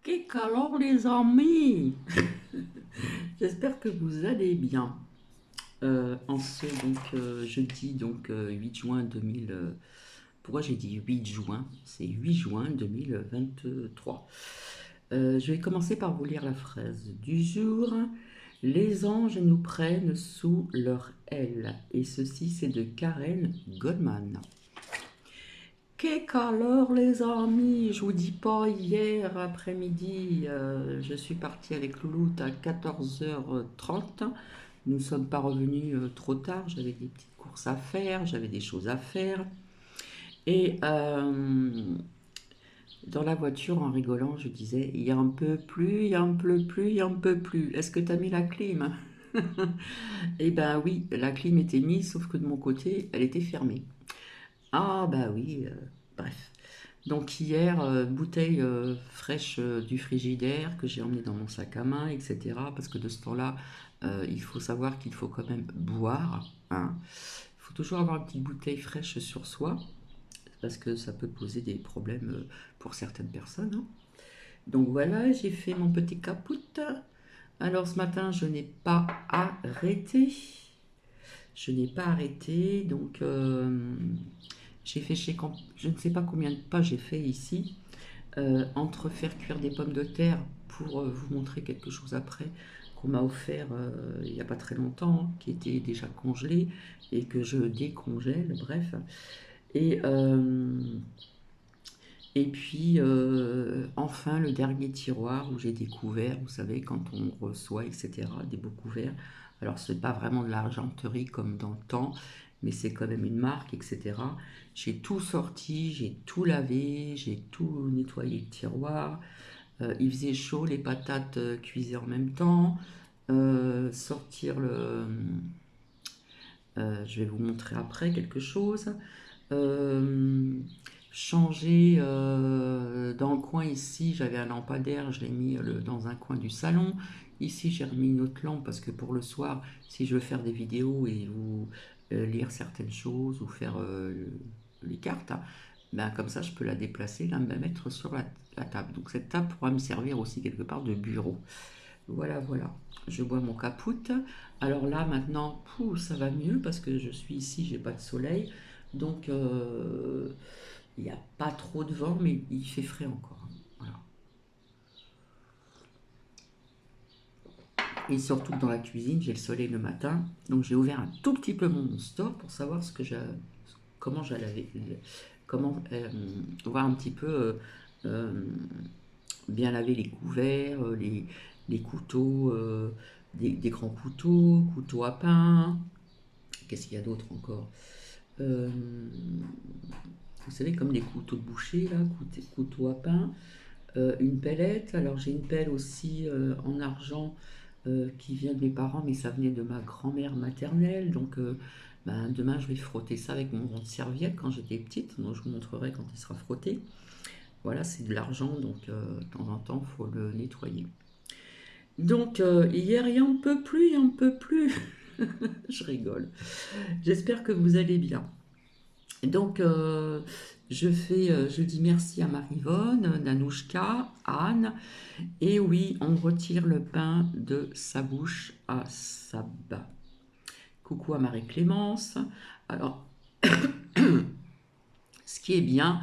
Alors les amis, j'espère que vous allez bien. En ce jeudi 8 juin 2000. Pourquoi j'ai dit 8 juin? C'est 8 juin 2023. Je vais commencer par vous lire la phrase du jour. Les anges nous prennent sous leur aile. Et ceci, c'est de Karen Goldman. Alors les amis, je vous dis pas, hier après-midi, je suis partie avec Louloute à 14h30. Nous ne sommes pas revenus trop tard, j'avais des petites courses à faire, j'avais des choses à faire. Et dans la voiture, en rigolant, je disais, il y a un peu plus, il y a un peu plus, il y a un peu plus. Est-ce que tu as mis la clim? Eh ben oui, la clim était mise, sauf que de mon côté, elle était fermée. Ah bah oui, bref. Donc hier, bouteille fraîche du frigidaire que j'ai emmenée dans mon sac à main, etc. Parce que de ce temps-là, il faut savoir qu'il faut quand même boire, hein. Il faut toujours avoir une petite bouteille fraîche sur soi, parce que ça peut poser des problèmes pour certaines personnes, hein. Donc voilà, j'ai fait mon petit caput. Alors ce matin, je n'ai pas arrêté. Je n'ai pas arrêté, donc j'ai fait je ne sais pas combien de pas j'ai fait ici. Entre faire cuire des pommes de terre pour vous montrer quelque chose après qu'on m'a offert il n'y a pas très longtemps, hein, qui était déjà congelé et que je décongèle, bref. Et, euh, et puis enfin le dernier tiroir où j'ai découvert, vous savez, quand on reçoit, etc., des beaux couverts. Alors c'est pas vraiment de l'argenterie comme dans le temps, mais c'est quand même une marque, etc. J'ai tout sorti, j'ai tout lavé, j'ai tout nettoyé le tiroir. Il faisait chaud, les patates cuisaient en même temps. Sortir le... je vais vous montrer après quelque chose. Euh, Changer dans le coin ici, j'avais un lampadaire, je l'ai mis dans un coin du salon. Ici, j'ai remis une autre lampe parce que pour le soir, si je veux faire des vidéos et vous lire certaines choses ou faire les cartes, hein, ben, comme ça, je peux la déplacer, la mettre sur la table. Donc cette table pourra me servir aussi quelque part de bureau. Voilà, voilà. Je bois mon caput. Alors là, maintenant, ça va mieux parce que je suis ici, j'ai pas de soleil. Donc, il n'y a pas trop de vent, mais il fait frais encore, hein. Voilà. Et surtout que dans la cuisine, j'ai le soleil le matin. Donc, j'ai ouvert un tout petit peu mon store pour savoir comment j'allais, comment voir un petit peu euh, bien laver les couverts, les couteaux, des grands couteaux, couteaux à pain. Qu'est-ce qu'il y a d'autre encore? Euh, vous savez, comme les couteaux de boucher, là, couteaux à pain. Une pellette. Alors j'ai une pelle aussi en argent qui vient de mes parents, mais ça venait de ma grand-mère maternelle. Donc ben, demain je vais frotter ça avec mon rond de serviette quand j'étais petite. Donc je vous montrerai quand il sera frotté. Voilà, c'est de l'argent, donc de temps en temps il faut le nettoyer. Donc hier il y a un peu plus, il y a un peu plus. Je rigole. J'espère que vous allez bien. Donc, je dis merci à Marivonne, Nanouchka, Anne, et oui, on retire le pain de sa bouche à sa bas. Coucou à Marie-Clémence. Alors, ce qui est bien,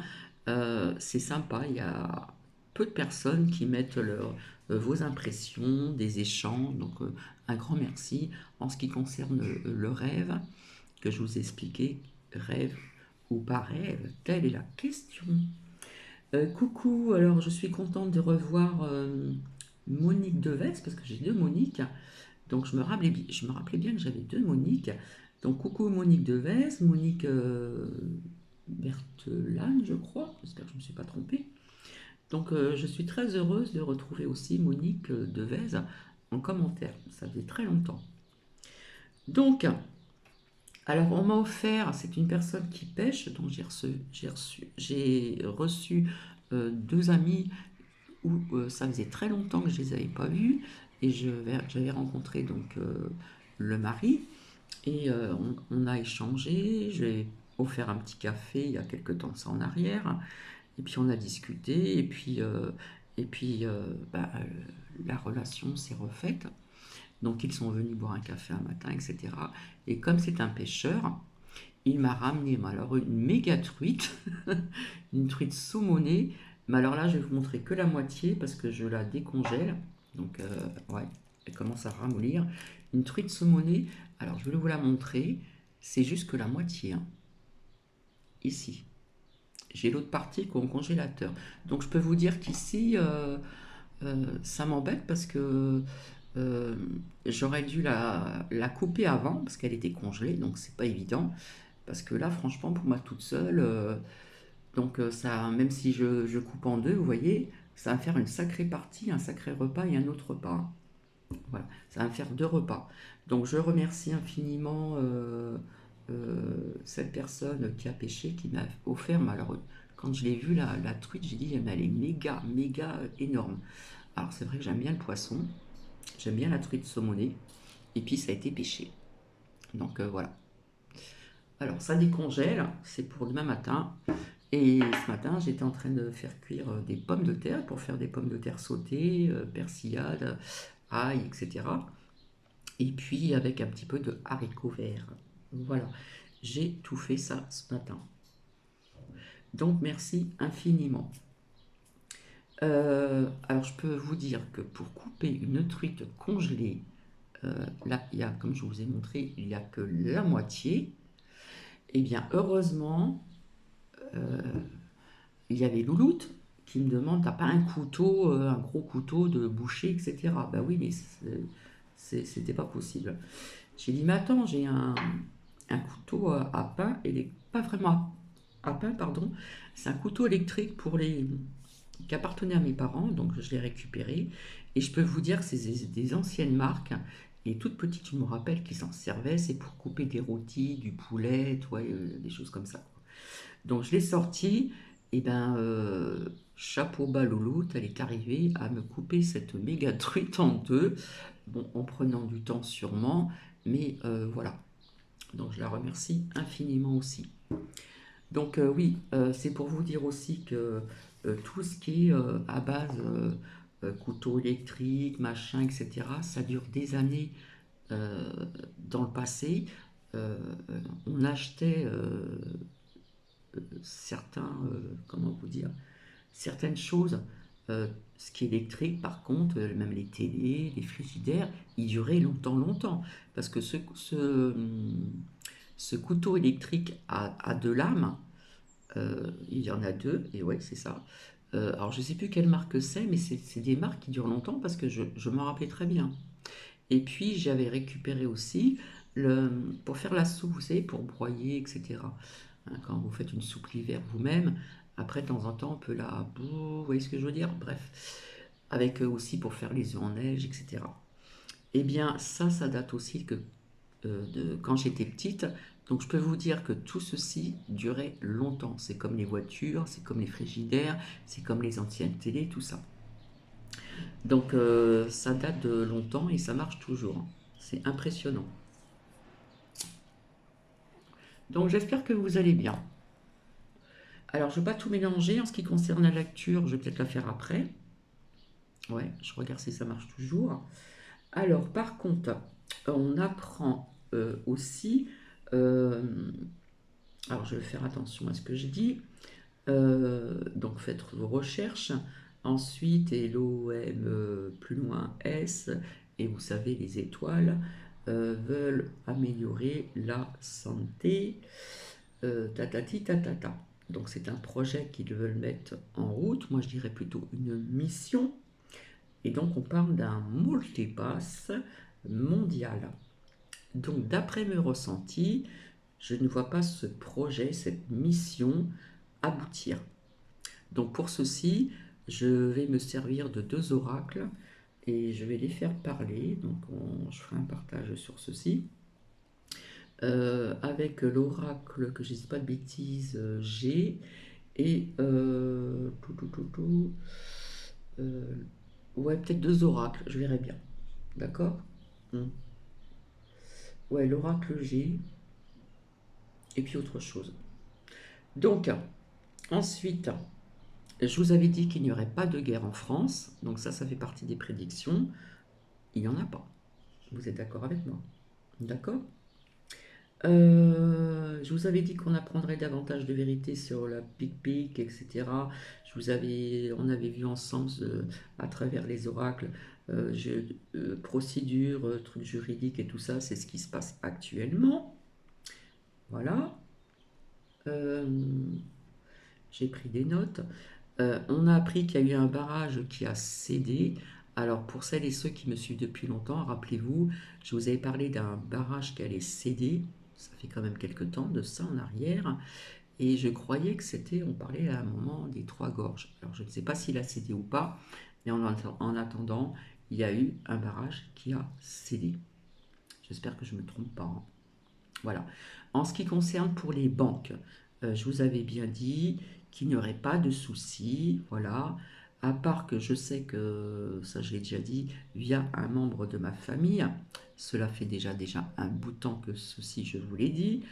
c'est sympa, il y a peu de personnes qui mettent vos impressions, des échanges, donc un grand merci. En ce qui concerne le rêve, que je vous ai expliqué, rêve ou pas rêve, telle est la question. Coucou, alors je suis contente de revoir Monique Deves, parce que j'ai deux Moniques, donc je me rappelais bien que j'avais deux Moniques. Donc coucou Monique Deves, Monique Bertelane, je crois, j'espère que je ne me suis pas trompée. Donc je suis très heureuse de retrouver aussi Monique Devez en commentaire, ça faisait très longtemps. Donc, alors on m'a offert, c'est une personne qui pêche, donc j'ai reçu deux amis où ça faisait très longtemps que je les avais pas vus et j'avais rencontré donc le mari et on a échangé. J'ai offert un petit café il y a quelque temps de ça en arrière et puis on a discuté Et puis, la relation s'est refaite. Donc, ils sont venus boire un café un matin, etc. Et comme c'est un pêcheur, il m'a ramené alors une méga truite, une truite saumonée. Mais alors là, je vais vous montrer que la moitié parce que je la décongèle. Donc, ouais, elle commence à ramollir. Une truite saumonée, alors je vais vous la montrer. C'est juste que la moitié, hein. Ici. J'ai l'autre partie qui est au congélateur. Donc, je peux vous dire qu'ici, ça m'embête parce que euh, j'aurais dû la couper avant parce qu'elle était congelée, donc c'est pas évident. Parce que là, franchement, pour moi toute seule, ça, même si je coupe en deux, vous voyez, ça va me faire une sacrée partie, un sacré repas et un autre repas. Voilà, ça va me faire deux repas. Donc je remercie infiniment cette personne qui a pêché, qui m'a offert. Mais alors, quand je l'ai vue, la truite, j'ai dit, mais elle est méga, méga énorme. Alors c'est vrai que j'aime bien le poisson, j'aime bien la truite saumonée, et puis ça a été pêché. Donc voilà. Alors ça décongèle, c'est pour demain matin. Et ce matin, j'étais en train de faire cuire des pommes de terre pour faire des pommes de terre sautées, persillade, ail, etc. Et puis avec un petit peu de haricots verts. Voilà, j'ai tout fait ça ce matin. Donc merci infiniment. Alors je peux vous dire que pour couper une truite congelée, là, il y a, comme je vous ai montré, il n'y a que la moitié. Eh bien, heureusement, euh, il y avait Louloute qui me demande, t'as pas un couteau, un gros couteau de boucher, etc. Ben oui, mais c'était pas possible. J'ai dit, mais attends, j'ai un couteau à pain, et il n'est pas vraiment à pain, pardon. C'est un couteau électrique qui appartenait à mes parents, donc je l'ai récupéré. Et je peux vous dire que c'est des anciennes marques. Et toute petite, je me rappelle qu'ils s'en servaient, c'est pour couper des rôtis, du poulet, des choses comme ça. Donc je l'ai sorti, et ben chapeau bas louloute, elle est arrivée à me couper cette méga truite en deux, bon, en prenant du temps sûrement, mais voilà. Donc je la remercie infiniment aussi. Donc oui, c'est pour vous dire aussi que tout ce qui est à base couteau électrique, machin, etc., ça dure des années euh, dans le passé. Euh, on achetait certains, comment vous dire, certaines choses, ce qui est électrique, par contre, même les télés, les frigidaires, ils duraient longtemps, longtemps. Parce que ce couteau électrique a deux lames, il y en a deux, et ouais, c'est ça. Alors, je ne sais plus quelle marque c'est, mais c'est des marques qui durent longtemps parce que je m'en rappelais très bien. Et puis, j'avais récupéré aussi pour faire la soupe, vous savez, pour broyer, etc. Hein, quand vous faites une soupe l'hiver vous-même, après, de temps en temps, on peut vous voyez ce que je veux dire? Bref. Avec aussi pour faire les œufs en neige, etc. Eh bien, ça date aussi de quand j'étais petite. Donc, je peux vous dire que tout ceci durait longtemps. C'est comme les voitures, c'est comme les frigidaires, c'est comme les anciennes télés, tout ça. Donc, ça date de longtemps et ça marche toujours. C'est impressionnant. Donc, j'espère que vous allez bien. Alors, je ne vais pas tout mélanger. En ce qui concerne la lecture, je vais peut-être la faire après. Ouais, je regarde si ça marche toujours. Alors, par contre, on apprend aussi. euh, alors, je vais faire attention à ce que je dis. Donc, faites vos recherches. Ensuite, LOM plus loin S, et vous savez, les étoiles veulent améliorer la santé. Tatati tatata. Donc, c'est un projet qu'ils veulent mettre en route. Moi, je dirais plutôt une mission. Et donc, on parle d'un multipass mondial. Donc, d'après mes ressentis, je ne vois pas ce projet, cette mission aboutir. Donc, pour ceci, je vais me servir de deux oracles et je vais les faire parler. Donc, je ferai un partage sur ceci. Avec l'oracle, que je ne dis pas de bêtises, G, et euh, ouais, peut-être deux oracles, je verrai bien. D'accord. Ouais, l'oracle G, et puis autre chose. Donc, ensuite, Je vous avais dit qu'il n'y aurait pas de guerre en France, donc ça fait partie des prédictions. Il n'y en a pas. Vous êtes d'accord avec moi? D'accord? Je vous avais dit qu'on apprendrait davantage de vérité sur la Big Big, etc. On avait vu ensemble à travers les oracles, procédures, trucs juridiques et tout ça, c'est ce qui se passe actuellement. Voilà. Euh, j'ai pris des notes. On a appris qu'il y a eu un barrage qui a cédé. Alors pour celles et ceux qui me suivent depuis longtemps, rappelez-vous, je vous avais parlé d'un barrage qui allait céder. Ça fait quand même quelques temps de ça en arrière. Et je croyais que c'était, on parlait à un moment des Trois Gorges. Alors je ne sais pas s'il a cédé ou pas, mais en attendant, il y a eu un barrage qui a cédé. J'espère que je ne me trompe pas, hein. Voilà. En ce qui concerne pour les banques, je vous avais bien dit qu'il n'y aurait pas de souci, voilà. À part que je sais que, ça je l'ai déjà dit, via un membre de ma famille, cela fait déjà un bout de temps que ceci je vous l'ai dit.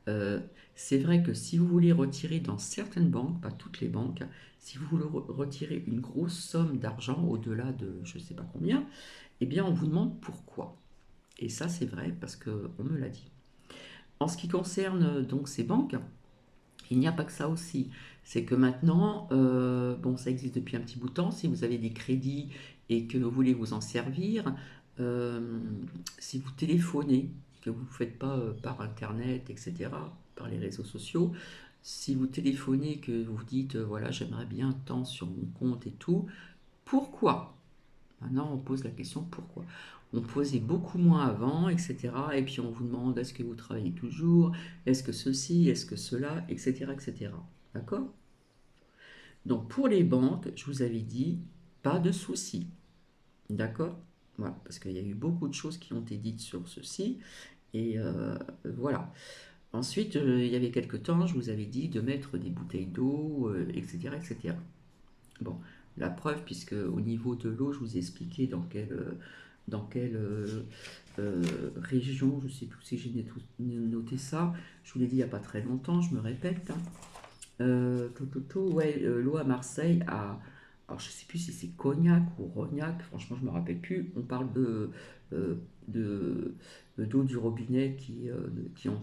Euh, c'est vrai que si vous voulez retirer dans certaines banques, pas toutes les banques, si vous voulez retirer une grosse somme d'argent au-delà de je ne sais pas combien, eh bien on vous demande pourquoi. Et ça c'est vrai parce qu'on me l'a dit. En ce qui concerne donc ces banques, il n'y a pas que ça aussi. C'est que maintenant, bon, ça existe depuis un petit bout de temps. Si vous avez des crédits et que vous voulez vous en servir, euh, si vous téléphonez, que vous ne faites pas par Internet, etc., par les réseaux sociaux, si vous téléphonez, que vous dites, voilà, j'aimerais bien tant sur mon compte et tout, pourquoi? Maintenant, on pose la question pourquoi. On posait beaucoup moins avant, etc. Et puis on vous demande est-ce que vous travaillez toujours, est-ce que ceci, est-ce que cela, etc. etc. D'accord? Donc pour les banques, je vous avais dit pas de souci. D'accord? Voilà, parce qu'il y a eu beaucoup de choses qui ont été dites sur ceci. Et voilà. Ensuite, il y avait quelques temps, je vous avais dit de mettre des bouteilles d'eau, etc., etc. Bon, la preuve, puisque au niveau de l'eau, je vous ai expliqué dans quelle région, je sais plus si j'ai noté ça, je vous l'ai dit il n'y a pas très longtemps, je me répète, hein. Ouais, l'eau à Marseille, alors je sais plus si c'est Cognac ou Rognac, franchement je me rappelle plus, on parle euh, de, d'eau du robinet qui, ont,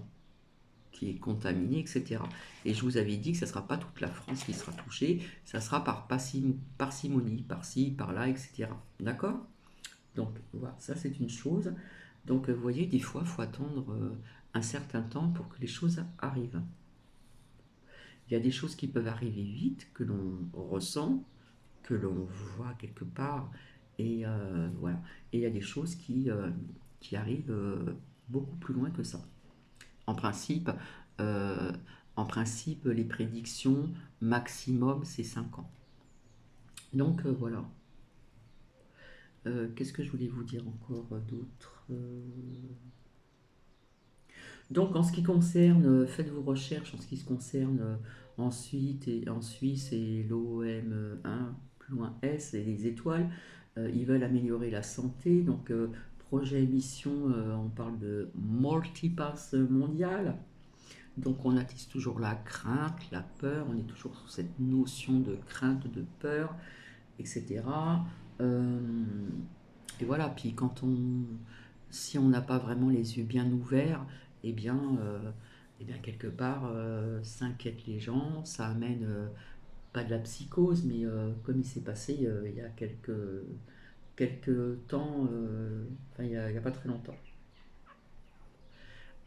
qui est contaminée, etc. Et je vous avais dit que ce ne sera pas toute la France qui sera touchée, ça sera par parcimonie, par-ci, par-là, etc. D'accord? Donc voilà, ça c'est une chose. Donc vous voyez, des fois, il faut attendre un certain temps pour que les choses arrivent. Il y a des choses qui peuvent arriver vite, que l'on ressent, que l'on voit quelque part, et voilà. Et il y a des choses qui arrivent beaucoup plus loin que ça. En principe, euh, les prédictions maximum, c'est 5 ans. Donc voilà. Qu'est-ce que je voulais vous dire encore d'autre? Donc en ce qui concerne, faites vos recherches en ce qui se concerne ensuite et en Suisse et l'OM1, plus loin S et les étoiles, ils veulent améliorer la santé. Donc projet mission, on parle de multipass mondial. Donc on attise toujours la crainte, la peur, on est toujours sur cette notion de crainte, de peur, etc. Euh, et voilà, puis si on n'a pas vraiment les yeux bien ouverts, eh bien quelque part, ça inquiète les gens, ça amène pas de la psychose, mais comme il s'est passé il y a quelques temps, enfin il y a pas très longtemps.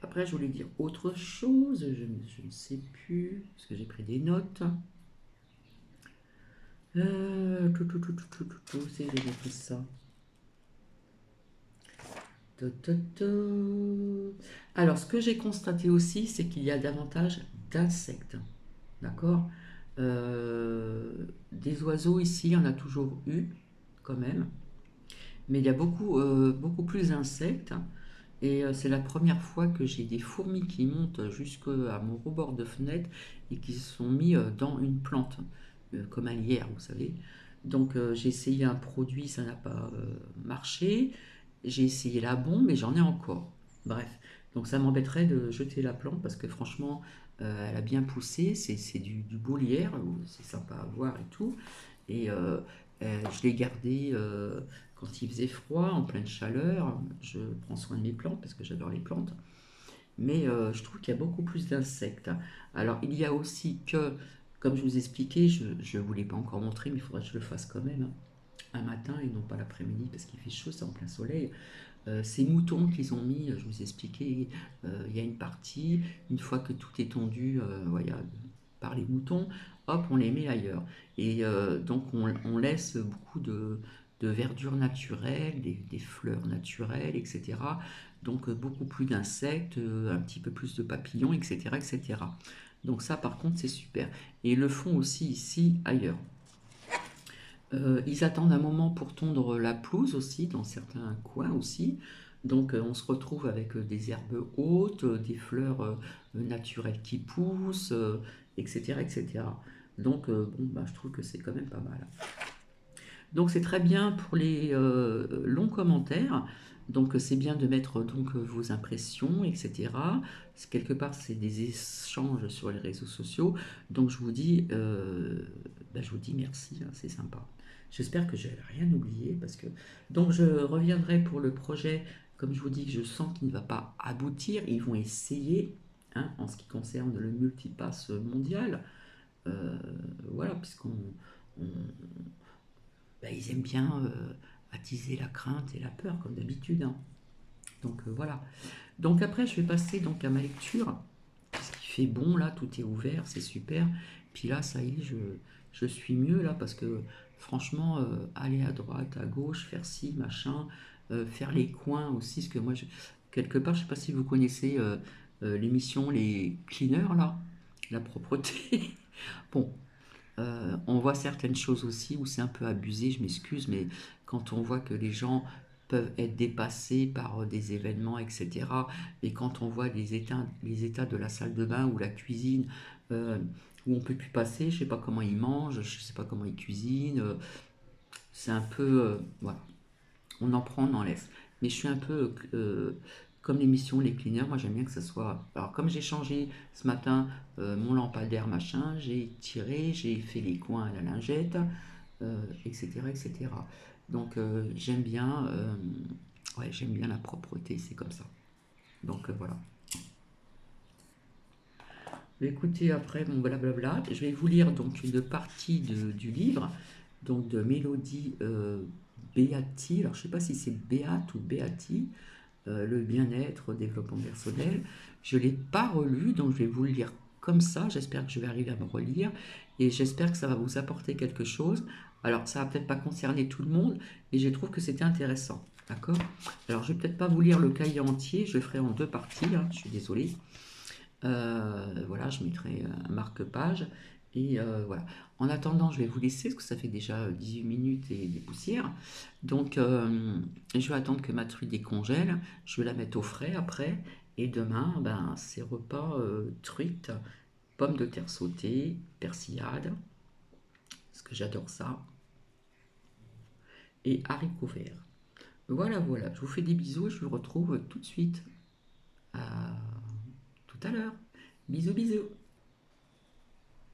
Après, je voulais dire autre chose, je ne sais plus, parce que j'ai pris des notes. C'est que j'ai noté ça. Alors, ce que j'ai constaté aussi, c'est qu'il y a davantage d'insectes. D'accord? Des oiseaux ici, il y en a toujours eu, quand même. Mais il y a beaucoup plus d'insectes. Et c'est la première fois que j'ai des fourmis qui montent jusqu'à mon rebord de fenêtre et qui se sont mis dans une plante, comme un lierre, vous savez. Donc j'ai essayé un produit, ça n'a pas marché. J'ai essayé la bombe, mais j'en ai encore. Bref, donc ça m'embêterait de jeter la plante parce que franchement, Elle a bien poussé, c'est du beau lierre, c'est sympa à voir et tout. Et je l'ai gardé quand il faisait froid, en pleine chaleur. Je prends soin de mes plantes parce que j'adore les plantes. Mais je trouve qu'il y a beaucoup plus d'insectes. Alors il y a aussi que, comme je vous expliquais, je ne vous l'ai pas encore montré, mais il faudrait que je le fasse quand même, hein, un matin et non pas l'après-midi parce qu'il fait chaud, c'est en plein soleil. Ces moutons qu'ils ont mis, je vous ai expliqué, il y a une partie, une fois que tout est tondu voilà, par les moutons, hop, on les met ailleurs. Et donc on laisse beaucoup de verdure naturelle, des fleurs naturelles, etc. Donc beaucoup plus d'insectes, un petit peu plus de papillons, etc., etc. Donc ça, par contre, c'est super. Et ils le font aussi ici, ailleurs. Ils attendent un moment pour tondre la pelouse aussi, dans certains coins aussi. Donc on se retrouve avec des herbes hautes, des fleurs naturelles qui poussent, etc., etc. Donc bon, bah, je trouve que c'est quand même pas mal. Donc c'est très bien pour les longs commentaires. Donc c'est bien de mettre donc vos impressions, etc. Quelque part c'est des échanges sur les réseaux sociaux. Donc je vous dis merci, hein, c'est sympa. J'espère que j'ai rien oublié parce que donc je reviendrai pour le projet. Comme je vous dis, je sens qu'il ne va pas aboutir. Ils vont essayer, hein, en ce qui concerne le multipass mondial. Euh, voilà, puisqu'on on- ben, ils aiment bien attiser la crainte et la peur, comme d'habitude, hein. Donc voilà. Donc après, je vais passer donc à ma lecture. Parce qu'il fait bon, là, tout est ouvert, c'est super. Puis là, ça y est, je suis mieux, là, parce que franchement, aller à droite, à gauche, faire ci, machin, faire les coins aussi, parce que moi, quelque part, je sais pas si vous connaissez l'émission Les Cleaners, là, la propreté. Bon, on voit certaines choses aussi où c'est un peu abusé, je m'excuse, mais quand on voit que les gens peuvent être dépassés par des événements, etc. Et quand on voit les états de la salle de bain ou la cuisine, euh, où on peut plus passer, je sais pas comment ils mangent, je sais pas comment ils cuisinent, c'est un peu, voilà, on en prend, on en laisse. Mais je suis un peu comme l'émission Les Cleaners, moi j'aime bien que ça soit. Alors, comme j'ai changé ce matin mon lampadaire, machin, j'ai tiré, j'ai fait les coins à la lingette, etc., etc. Donc, ouais, j'aime bien la propreté, c'est comme ça. Donc, voilà. Mais écoutez, après mon blablabla, je vais vous lire donc une partie du livre, donc de Mélodie Beati. Alors, je ne sais pas si c'est Béate ou Beati, le bien-être, développement personnel. Je ne l'ai pas relu, donc je vais vous le lire comme ça. J'espère que je vais arriver à me relire et j'espère que ça va vous apporter quelque chose. Alors, ça va peut-être pas concerner tout le monde, mais je trouve que c'était intéressant. D'accord? Alors, je vais peut-être pas vous lire le cahier entier, je le ferai en deux parties, hein, je suis désolée. Voilà, je mettrai un marque-page. Et voilà. En attendant, je vais vous laisser parce que ça fait déjà 18 minutes et des poussières. Donc, je vais attendre que ma truite décongèle. Je vais la mettre au frais après. Et demain, ben, c'est repas truite, pommes de terre sautées, persillade, parce que j'adore ça, et haricots verts. Voilà, voilà. Je vous fais des bisous et je vous retrouve tout de suite. À tout à l'heure. Bisous, bisous.